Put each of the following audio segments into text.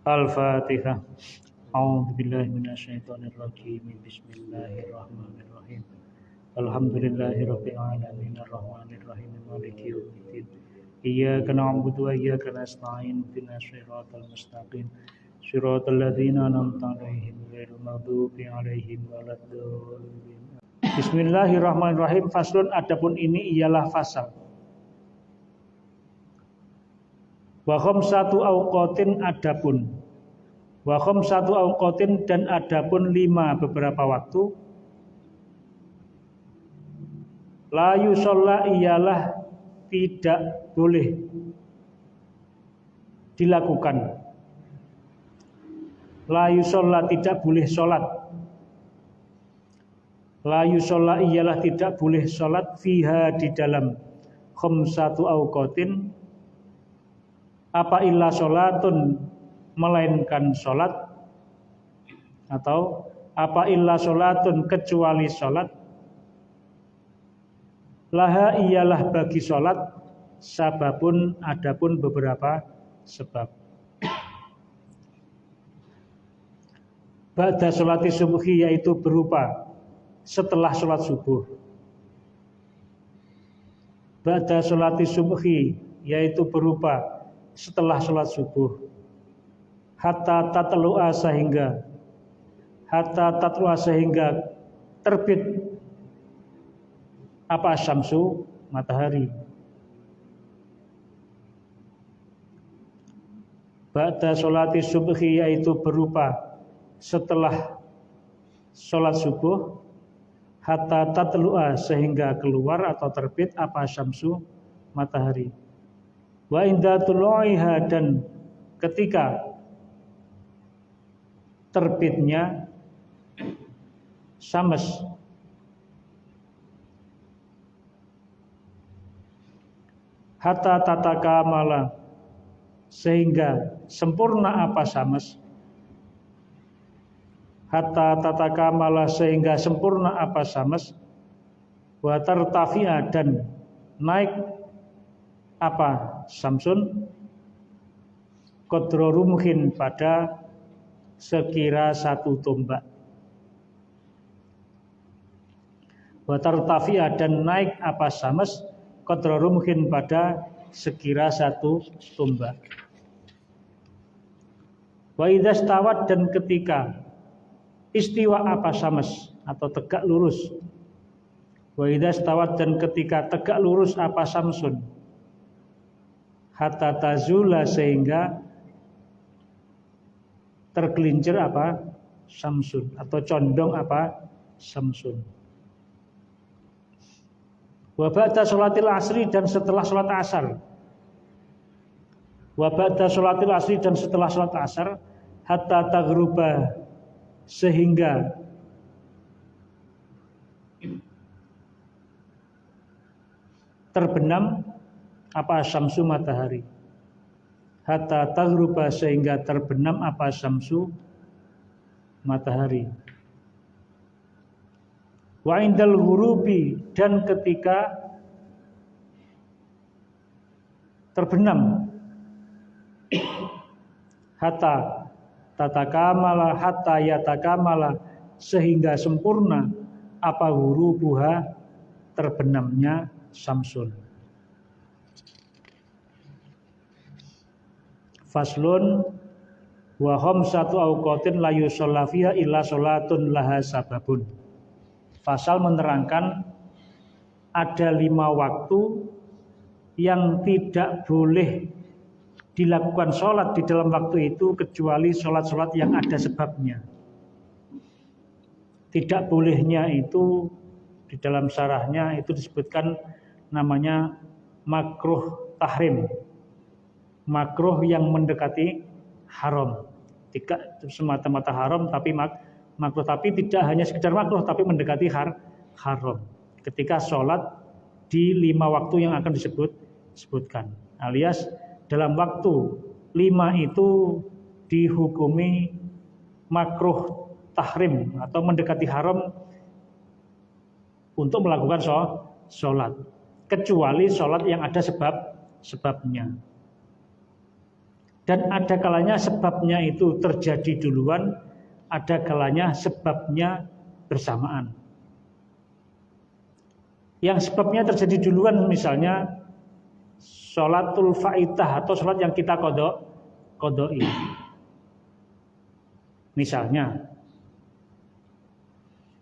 Al-Fatihah. A'udzu billahi minasyaitonir rajim. Bismillahirrahmanirrahim. Alhamdulillahirabbil alamin arrahmanir rahim maliki yaumiddin. Iyyaka na'budu wa iyyaka nasta'in ihdinas siratal mustaqim. Shiratal ladzina an'amta 'alaihim ghairil maghdubi 'alaihim waladdallin. Bismillahirrahmanirrahim. Faslun, adapun ini ialah fasal. Wa khamsatu awqatin, adapun. Wa khamsatu awqatin, dan adapun 5 beberapa waktu. La yusalla, ialah tidak boleh dilakukan. La yusalla, tidak boleh sholat. La yusalla, ialah tidak boleh sholat. Fiha, di dalam khamsatu awqatin. Apa illa sholatun, melainkan sholat. Atau apa illa sholatun, kecuali sholat. Laha, ialah bagi sholat. Sababun, adapun beberapa sebab. Ba'da sholati subuhi, yaitu berupa setelah sholat subuh. Ba'da sholati subuhi, yaitu berupa setelah sholat subuh. Hatta tatlu'a, sehingga terbit apa syamsu, matahari. Ba'da sholati subhi, yaitu berupa setelah sholat subuh. Hatta tatlu'a, sehingga keluar atau terbit apa syamsu, matahari. Wa inda tulu'iha, dan ketika terbitnya syams. Hatta tatakamala, sehingga sempurna apa syams. Hatta tatakamala, sehingga sempurna apa syams. Wa tartafi'a, dan naik apa syamsun. Qadra rumhin, pada sekira 1 tombak. Wa tartafi'a, dan naik apa syams. Qadra rumhin, pada sekira 1 tombak. Wa idza stawat, dan ketika istiwa apa syams, atau tegak lurus. Wa idza stawat, dan ketika tegak lurus apa syamsun. Hatta tazula, sehingga tergelincir apa syamsun, atau condong apa syamsun. Wa ba'da sholatil asri, dan setelah sholat asar. Wa ba'da sholatil asri, dan setelah sholat asar. Hatta taghruba, sehingga terbenam apa syamsu, matahari. Hatta taghruba, sehingga terbenam apa syamsu, matahari. Wa indal ghurubi, dan ketika terbenam. Hatta tatakamala, hatta yatakamala, sehingga sempurna apa ghurubuha, terbenamnya syamsun. Faslun, wa khamsatu awqatin la yusalla fiha illa sholatun laha sababun. Fasal menerangkan ada 5 waktu yang tidak boleh dilakukan sholat di dalam waktu itu kecuali sholat-sholat yang ada sebabnya. Tidak bolehnya itu di dalam syarahnya itu disebutkan namanya makruh tahrim. Makruh yang mendekati haram. Tidak semata-mata haram, tapi makruh, tapi tidak hanya sekedar makruh, tapi mendekati haram. Ketika sholat di 5 waktu yang akan disebutkan, alias dalam waktu 5 itu dihukumi makruh tahrim atau mendekati haram untuk melakukan sholat, kecuali sholat yang ada sebabnya. Dan ada kalanya sebabnya itu terjadi duluan, ada kalanya sebabnya bersamaan. Yang sebabnya terjadi duluan misalnya sholatul fa'idah atau sholat yang kita kodoi. Misalnya,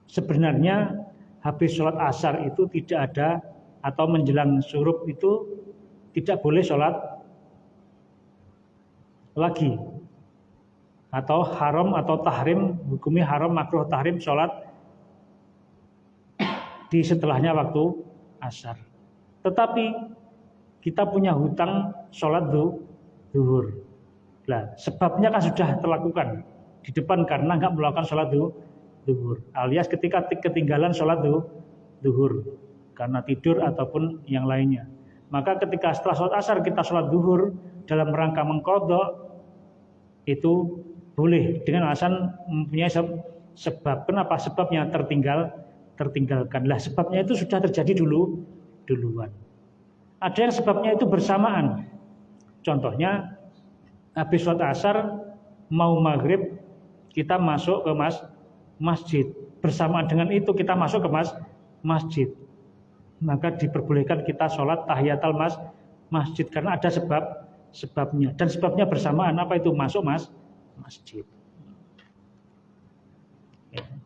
sebenarnya habis sholat asar itu tidak ada, atau menjelang syuruk itu tidak boleh sholat lagi, atau haram atau tahrim, hukumnya haram, makruh, tahrim sholat di setelahnya waktu asar. Tetapi kita punya hutang sholat zuhur. Nah, sebabnya kan sudah terlakukan di depan karena nggak melakukan sholat zuhur, alias ketika ketinggalan sholat zuhur karena tidur ataupun yang lainnya. Maka ketika setelah sholat asar kita sholat zuhur dalam rangka mengqadha, itu boleh dengan alasan mempunyai sebab. Kenapa? Sebabnya tertinggalkan. Lah sebabnya itu sudah terjadi duluan. Ada yang sebabnya itu bersamaan. Contohnya habis sholat asar mau maghrib kita masuk ke masjid. Bersamaan dengan itu kita masuk ke masjid. Maka diperbolehkan kita sholat tahiyatul masjid karena ada sebabnya, dan sebabnya bersamaan. Apa itu? Masuk masjid.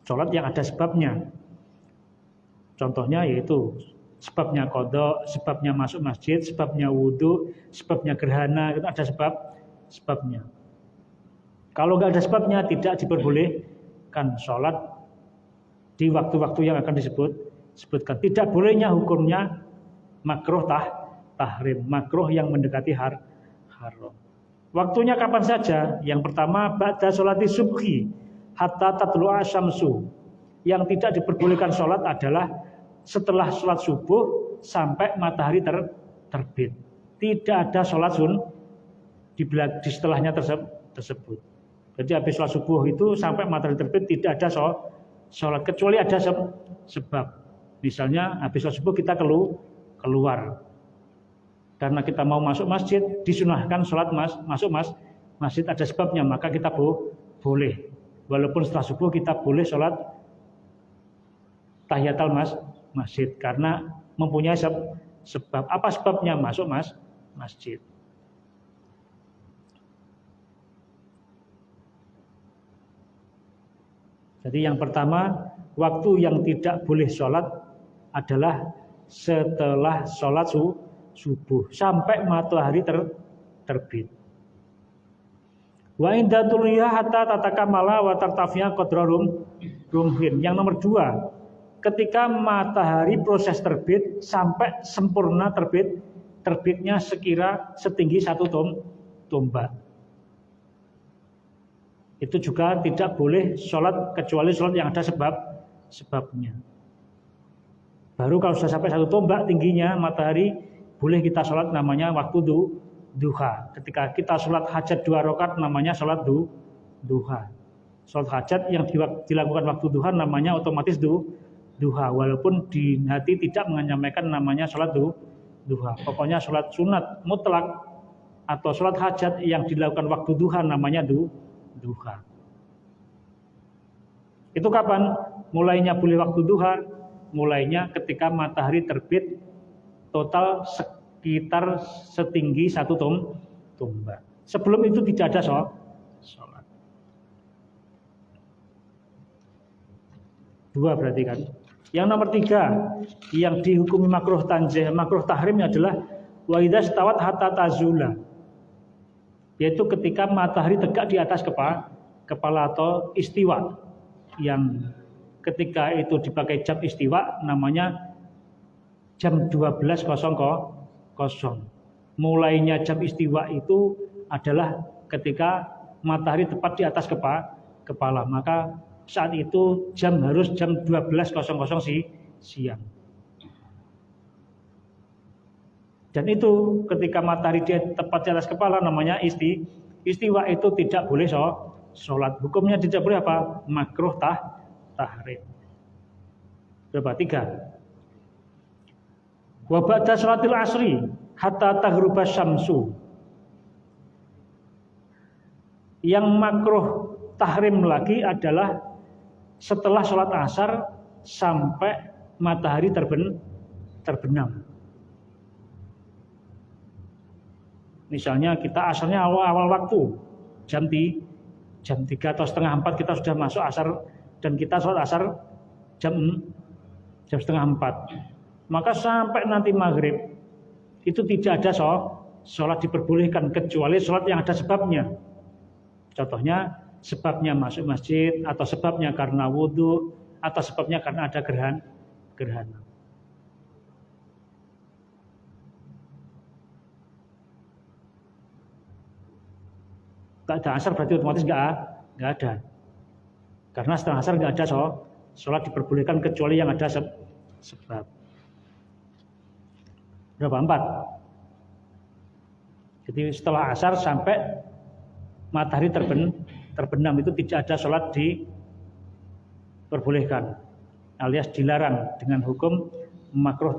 Sholat yang ada sebabnya. Contohnya yaitu sebabnya qadha, sebabnya masuk masjid, sebabnya wudhu, sebabnya gerhana, itu ada sebabnya. Kalau nggak ada sebabnya tidak diperbolehkan sholat di waktu-waktu yang akan disebutkan. Tidak bolehnya hukumnya makruh tahrim, makruh yang mendekati haram. Waktunya kapan saja? Yang pertama ba'da sholati subhi hatta tatlu'a syamsu. Yang tidak diperbolehkan sholat adalah setelah sholat subuh sampai matahari terbit. Tidak ada sholat di setelahnya tersebut. Jadi habis sholat subuh itu sampai matahari terbit tidak ada sholat, kecuali ada sebab. Misalnya habis sholat subuh kita keluar karena kita mau masuk masjid, disunahkan sholat masuk masjid, ada sebabnya, maka kita boleh. Walaupun setelah subuh kita boleh sholat tahiyatul masjid karena mempunyai sebab. Apa sebabnya? Masuk masjid. Jadi yang pertama, waktu yang tidak boleh sholat adalah setelah sholat subuh sampai matahari terbit. Wa inda tuliya hatta tatakamala wa tartafiya qadra rumhin. Yang nomor 2, ketika matahari proses terbit sampai sempurna terbitnya sekira setinggi 1 tombak. Itu juga tidak boleh sholat kecuali sholat yang ada sebabnya. Baru kalau sudah sampai 1 tombak tingginya matahari, boleh kita sholat, namanya waktu duha. Ketika kita sholat hajat 2 rakaat namanya sholat duha. Sholat hajat yang dilakukan waktu duha namanya otomatis duha. Walaupun di hati tidak menyampaikan namanya sholat duha. Pokoknya sholat sunat mutlak atau sholat hajat yang dilakukan waktu duha namanya duha. Itu kapan? Mulainya boleh waktu duha, mulainya ketika matahari terbit total sekitar setinggi 1 tombak. Sebelum itu tidak ada sholat. 2 berarti kan. Yang nomor 3, yang dihukumi makruh tanzih, makruh tahrimnya adalah wa idza stawat hatta tazula. Yaitu ketika matahari tegak di atas kepala atau istiwa. Yang ketika itu dipakai jam istiwa namanya jam 12.00. Mulainya jam istiwa itu adalah ketika matahari tepat di atas kepala. Maka saat itu jam harus jam 12.00 siang. Dan itu ketika matahari tepat di atas kepala namanya istiwa, itu tidak boleh sholat. Hukumnya tidak boleh apa? Makruh tahrim. Berapa? 3. Wa ba'da sholatil asri hatta taghruba syamsu. Yang makruh tahrim lagi adalah setelah sholat asar sampai matahari terbenam. Misalnya kita asarnya awal waktu jam 3 atau setengah 4 kita sudah masuk asar dan kita sholat asar jam setengah 4. Maka sampai nanti maghrib itu tidak ada sholat diperbolehkan kecuali sholat yang ada sebabnya. Contohnya sebabnya masuk masjid atau sebabnya karena wudhu atau sebabnya karena ada gerhana. Tak ada asar berarti otomatis nggak ada. Karena setelah asar nggak ada sholat diperbolehkan kecuali yang ada sebab. Berapa? 4. Jadi setelah asar sampai matahari terbenam itu tidak ada sholat diperbolehkan, alias dilarang dengan hukum makruh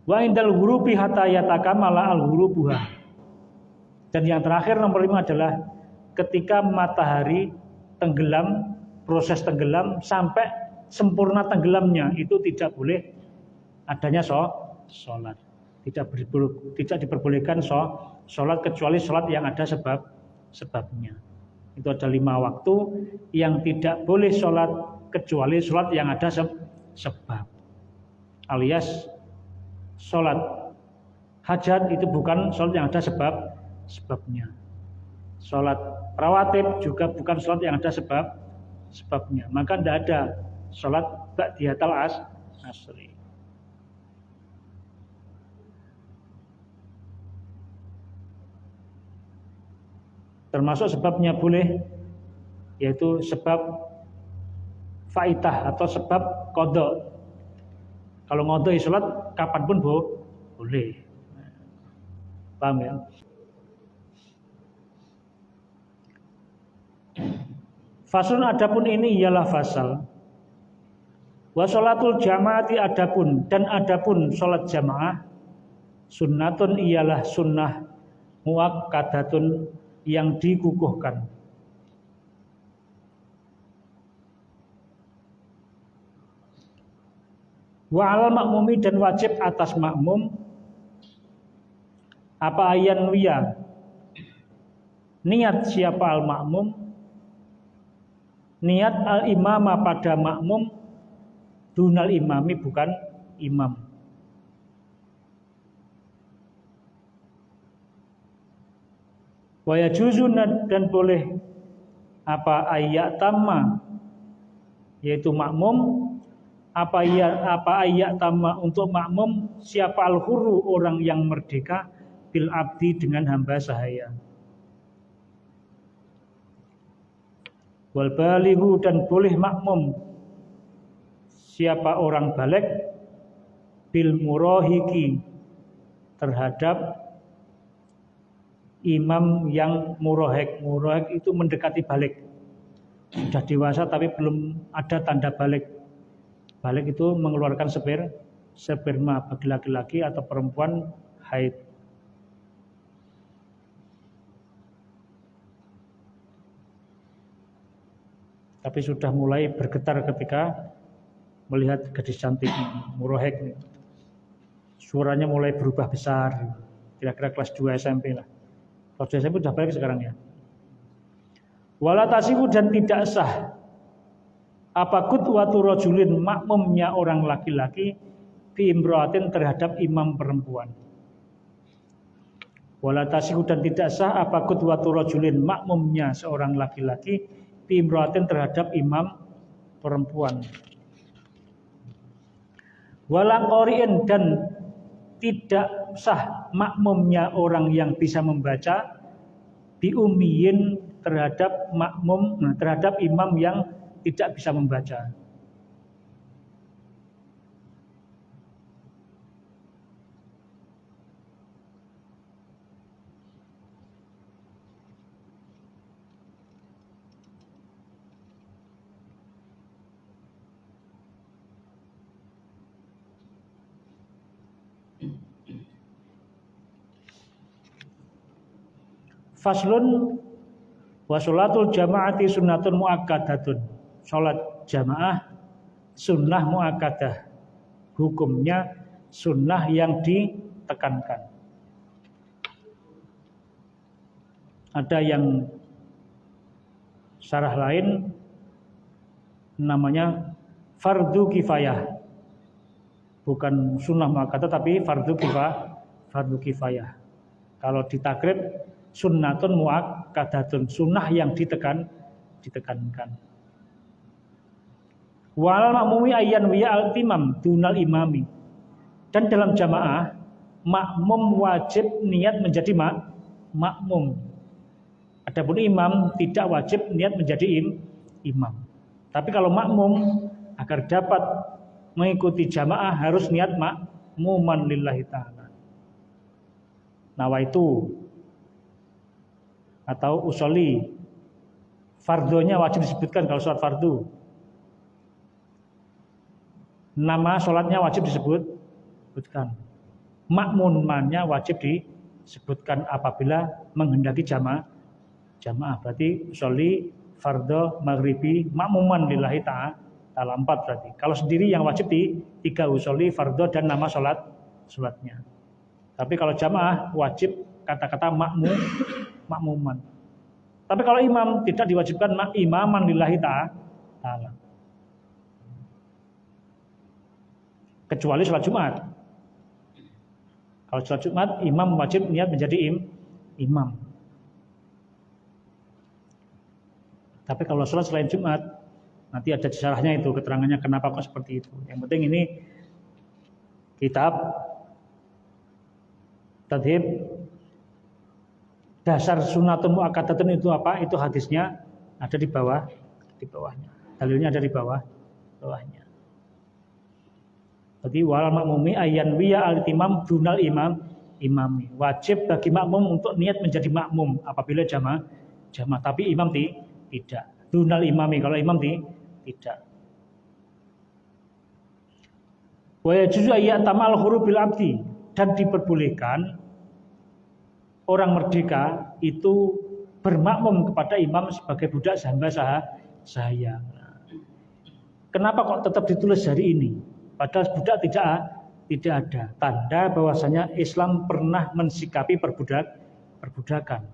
Wa indal ghurubi hatta yatakamala al-ghurubuha. Dan yang terakhir nomor 5 adalah ketika matahari tenggelam, proses tenggelam sampai sempurna tenggelamnya itu tidak boleh adanya sholat. Tidak diperbolehkan sholat kecuali sholat yang ada sebabnya. Itu ada 5 waktu yang tidak boleh sholat kecuali sholat yang ada sebab. Alias sholat hajat itu bukan sholat yang ada sebabnya. Sholat rawatib juga bukan sholat yang ada sebabnya. Maka tidak ada sholat ba'diyatul asri. Termasuk sebabnya boleh, yaitu sebab faitah atau sebab qadha. Kalau ngodoi sholat kapanpun boleh. Paham ya? Faslun adapun ini ialah fasal. Wa sholatul jamaati adapun sholat jamaah sunnatun ialah sunnah muakkadatun yang dikukuhkan. Wa alal makmumi dan wajib atas makmum apa ayan wiya niat siapa al makmum niat al imama pada makmum dunal imami bukan imam. Wa yajuzu dan boleh apa ayat tamma yaitu makmum apa ayat tamma untuk makmum siapa al huru orang yang merdeka bil abdi dengan hamba sahaya. Wal balighu dan boleh makmum siapa orang balik bil murahiki terhadap imam yang murahik. Murahik itu mendekati balik. Sudah dewasa tapi belum ada tanda balik. Balik itu mengeluarkan sperma bagi laki-laki atau perempuan haid. Tapi sudah mulai bergetar ketika melihat gadis cantik murahik. Suaranya mulai berubah besar. Kira-kira kelas 2 SMP lah. Kelas 2 SMP sudah balik sekarang ya. Wala tasihu dan tidak sah apa qudwatu rajulin makmumnya orang laki-laki fi imra'atin terhadap imam perempuan. Wala tasihu dan tidak sah apa qudwatu rajulin makmumnya seorang laki-laki fi imra'atin terhadap imam perempuan. Wala qari'in dan tidak sah makmumnya orang yang bisa membaca biumiyin terhadap makmum terhadap imam yang tidak bisa membaca. Faslun Wa sholatul jamaati sunnatun muakkadatun. Sholat jamaah sunnah muakkadah. Hukumnya sunnah yang ditekankan. Ada yang syarah lain namanya fardu kifayah. Bukan sunnah muakkadah tapi fardu kifayah. Kalau ditakrib sunnatun muakkadatun, sunnah yang ditekankan. Wal makmumi ayyan wiya al-timam dunal imami. Dan dalam jamaah makmum wajib niat menjadi makmum. Adapun imam tidak wajib niat menjadi imam. Tapi kalau makmum agar dapat mengikuti jamaah harus niat makmuman lillahi ta'ala. Nawaitu atau usolli. Fardonya wajib disebutkan kalau sholat fardu. Nama sholatnya wajib disebutkan. Makmumannya wajib disebutkan apabila menghendaki jamaah. Berarti usolli fardhu maghribi makmuman lillahi ta'ala 4 berarti. Kalau sendiri yang wajib 3 usolli fardhu dan nama sholatnya. Tapi kalau jamaah wajib kata-kata makmuman. Tapi kalau imam tidak diwajibkan imaman lillahi ta'ala. Kecuali sholat Jumat. Kalau sholat Jumat imam wajib niat menjadi imam. Tapi kalau sholat selain Jumat, nanti ada syarahnya itu, keterangannya kenapa kok seperti itu. Yang penting ini kitab tadhib dasar sunnatun muakkadatun itu apa? Itu hadisnya ada di bawahnya. Dalilnya ada di bawahnya. Jadi wal makmumi ayyan wiya al-timam dunal imami. Wajib bagi makmum untuk niat menjadi makmum apabila jamaah. Tapi imam tidak. Dunal imami, kalau imam tidak. Wa yajuzu ayyatamal hurubil abdi, dan diperbolehkan orang merdeka itu bermakmum kepada imam sebagai budak hamba sahaya. Kenapa kok tetap ditulis hari ini? Padahal budak tidak ada. Tanda bahwasanya Islam pernah mensikapi perbudakan.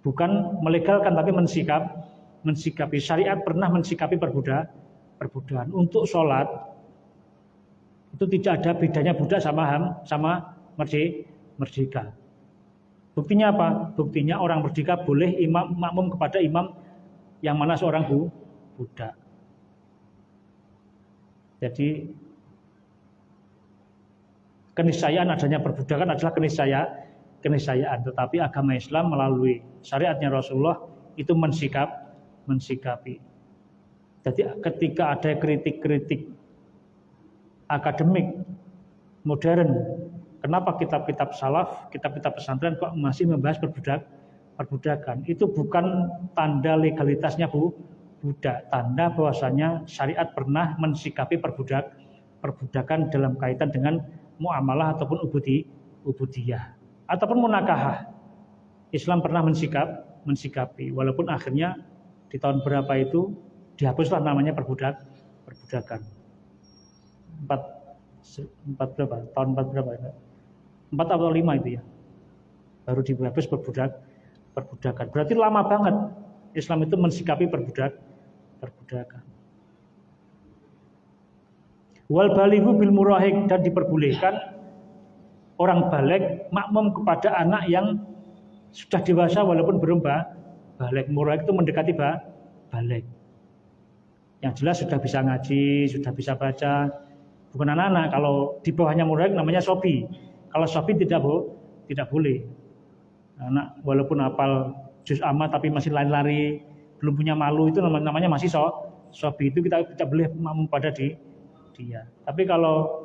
Bukan melegalkan tapi mensikapi. Syariat pernah mensikapi perbudakan. Untuk sholat itu tidak ada bedanya budak sama merdeka. Buktinya apa? Buktinya orang merdeka boleh makmum kepada imam yang mana seorang budak. Jadi keniscayaan adanya perbudakan adalah keniscayaan, tetapi agama Islam melalui syariatnya Rasulullah itu mensikapi. Jadi ketika ada kritik akademik modern, kenapa kitab-kitab salaf, kitab-kitab pesantren kok masih membahas perbudakan? Itu bukan tanda legalitasnya budak, tanda bahwasanya syariat pernah mensikapi perbudakan dalam kaitan dengan muamalah ataupun ubudiyah ataupun munakahah. Islam pernah mensikapi walaupun akhirnya di tahun berapa itu dihapuslah namanya perbudakan. 4 berapa? Tahun 4 berapa? 4 atau 5 itu ya. Baru dihapus perbudakan. Berarti lama banget Islam itu mensikapi perbudakan. Wal balighu bil murahik, dan diperbolehkan orang balik makmum kepada anak yang sudah dewasa walaupun belum balik. Murahik itu mendekati balik. Yang jelas sudah bisa ngaji, sudah bisa baca. Bukan anak-anak. Kalau di bawahnya murahik namanya sobi. Kalau sobi tidak boleh. Anak walaupun hafal juz amma tapi masih lari-lari, belum punya malu, itu namanya masih sobi. Itu kita tidak boleh makmum pada dia. Tapi kalau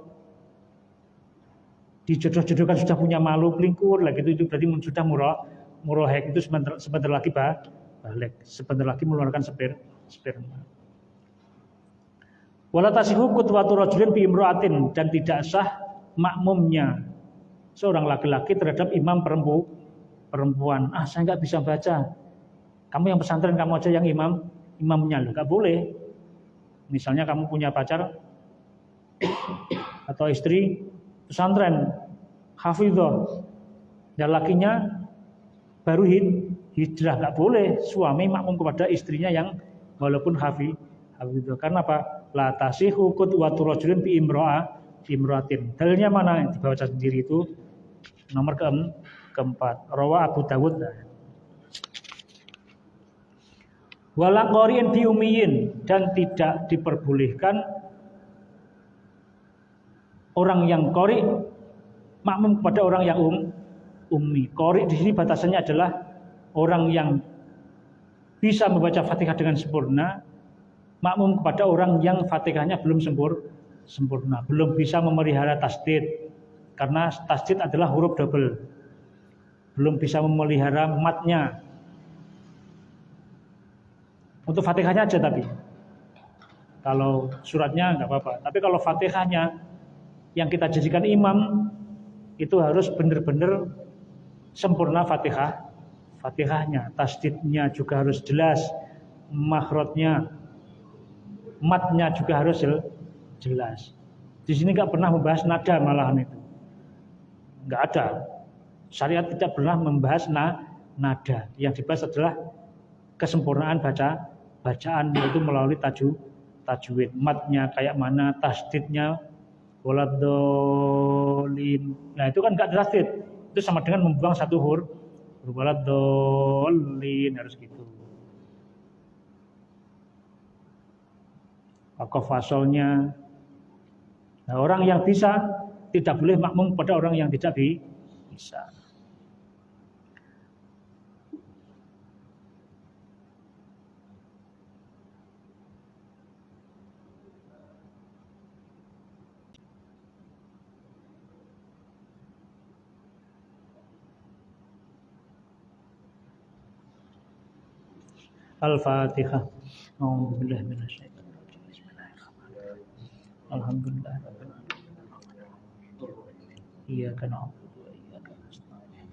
dijodoh-jodohkan sudah punya malu, pelingkur lagi itu berarti sudah murahik, itu sebentar lagi balik, sebentar lagi mengeluarkan sperma. Wala tasihu qudwatu rajulin bi imra'atin, dan tidak sah makmumnya seorang laki-laki terhadap imam perempuan. Saya enggak bisa baca. Kamu yang pesantren, kamu aja yang imamnya, loh, nggak boleh. Misalnya kamu punya pacar atau istri pesantren, hafidhah, dan lakinya baru hijrah, nggak boleh suami makmum kepada istrinya yang walaupun hafidhah. Karena apa? La tasihu qudwatu rajulin bi imra'atin. Dalilnya mana? Dibaca sendiri itu nomor keempat. Rawa Abu Dawud. Wala qari'in bi ummiyin, dan tidak diperbolehkan orang yang qari makmum kepada orang yang ummi. Qari di sini batasannya adalah orang yang bisa membaca Fatihah dengan sempurna, makmum kepada orang yang Fatihahnya belum sempurna, belum bisa memelihara tasdid, karena tasdid adalah huruf double, belum bisa memelihara matnya. Untuk Fatihahnya aja, tapi kalau suratnya nggak apa-apa. Tapi kalau Fatihahnya yang kita jadikan imam itu harus benar-benar sempurna Fatihahnya, tasdidnya juga harus jelas, makhrajnya, matnya juga harus jelas. Di sini nggak pernah membahas nada, malahan itu nggak ada. Syariat tidak pernah membahas nada. Yang dibahas adalah kesempurnaan bacaan, yaitu melalui tajwid. Matnya kayak mana, tasdidnya, waladhdallin. Nah itu kan nggak tasdid, itu sama dengan membuang satu huruf. Waladhdallin, harus gitu. Waqaf fasolnya. Nah, orang yang bisa tidak boleh makmum pada orang yang tidak bisa. Al-Fatihah. A'udzubillahi minasyaitonir rajim. Bismillahirrahmanirrahim. Alhamdulillah. Iyyaka na'budu wa iyyaka nasta'in.